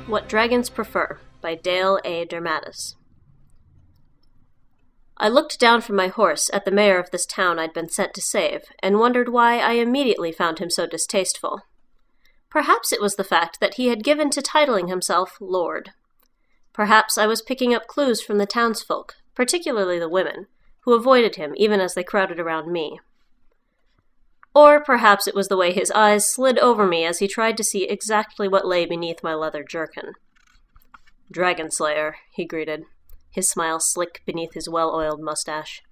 What Dragons Prefer by Dale A. Dermatis. I looked down from my horse at the mayor of this town I'd been sent to save, and wondered why I immediately found him so distasteful. Perhaps it was the fact that he had given to titling himself Lord. Perhaps I was picking up clues from the townsfolk, particularly the women, who avoided him even as they crowded around me. Or perhaps it was the way his eyes slid over me as he tried to see exactly what lay beneath my leather jerkin. "Dragonslayer," he greeted, his smile slick beneath his well-oiled mustache.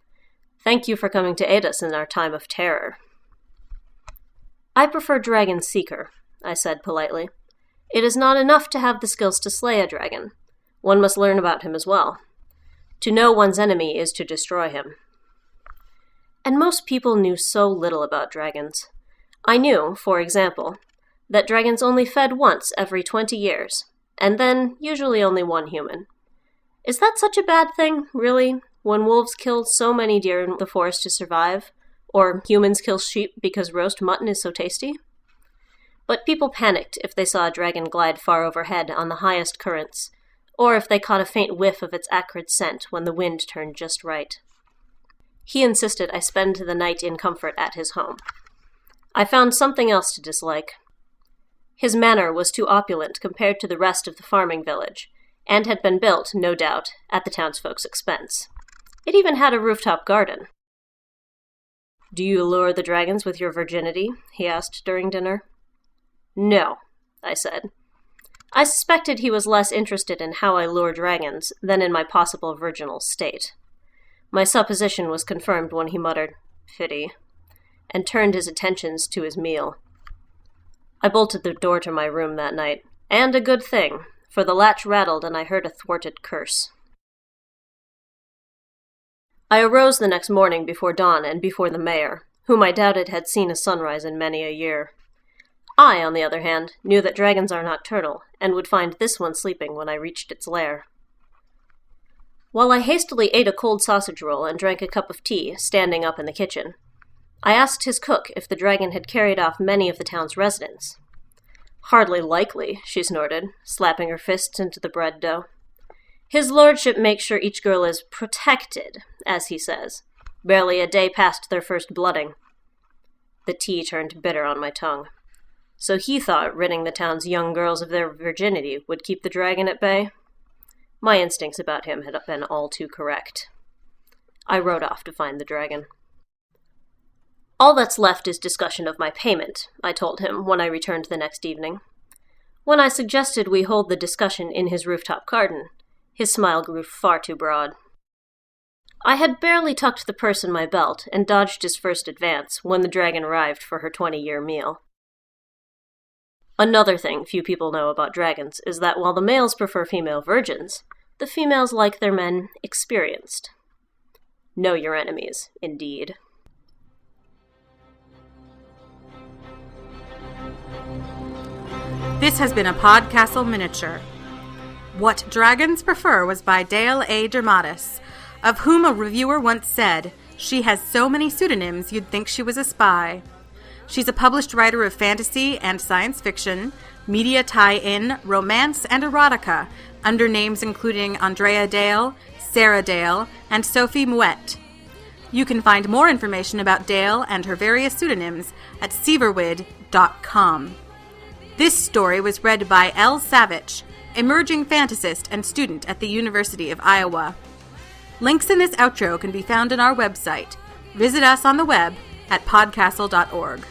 "Thank you for coming to aid us in our time of terror." "I prefer Dragon Seeker," I said politely. "It is not enough to have the skills to slay a dragon. One must learn about him as well. To know one's enemy is to destroy him." And most people knew so little about dragons. I knew, for example, that dragons only fed once every 20 years, and then usually only one human. Is that such a bad thing, really, when wolves kill so many deer in the forest to survive, or humans kill sheep because roast mutton is so tasty? But people panicked if they saw a dragon glide far overhead on the highest currents, or if they caught a faint whiff of its acrid scent when the wind turned just right. He insisted I spend the night in comfort at his home. I found something else to dislike. His manor was too opulent compared to the rest of the farming village, and had been built, no doubt, at the townsfolk's expense. It even had a rooftop garden. "Do you lure the dragons with your virginity?" he asked during dinner. "No," I said. I suspected he was less interested in how I lure dragons than in my possible virginal state. My supposition was confirmed when he muttered, "Pity," and turned his attentions to his meal. I bolted the door to my room that night, and a good thing, for the latch rattled and I heard a thwarted curse. I arose the next morning before dawn and before the mayor, whom I doubted had seen a sunrise in many a year. I, on the other hand, knew that dragons are nocturnal, and would find this one sleeping when I reached its lair. While I hastily ate a cold sausage roll and drank a cup of tea, standing up in the kitchen, I asked his cook if the dragon had carried off many of the town's residents. "Hardly likely," she snorted, slapping her fists into the bread dough. "His lordship makes sure each girl is protected, as he says. Barely a day past their first blooding." The tea turned bitter on my tongue. So he thought ridding the town's young girls of their virginity would keep the dragon at bay? My instincts about him had been all too correct. I rode off to find the dragon. "All that's left is discussion of my payment," I told him when I returned the next evening. When I suggested we hold the discussion in his rooftop garden, his smile grew far too broad. I had barely tucked the purse in my belt and dodged his first advance when the dragon arrived for her 20-year meal. Another thing few people know about dragons is that while the males prefer female virgins, the females like their men experienced. Know your enemies, indeed. This has been a Podcastle miniature. What Dragons Prefer was by Dale A. Dermatis, of whom a reviewer once said, "She has so many pseudonyms you'd think she was a spy." She's a published writer of fantasy and science fiction, media tie-in, romance, and erotica, under names including Andrea Dale, Sarah Dale, and Sophie Mouette. You can find more information about Dale and her various pseudonyms at severwid.com. This story was read by Elle Savage, emerging fantasist and student at the University of Iowa. Links in this outro can be found on our website. Visit us on the web at podcastle.org.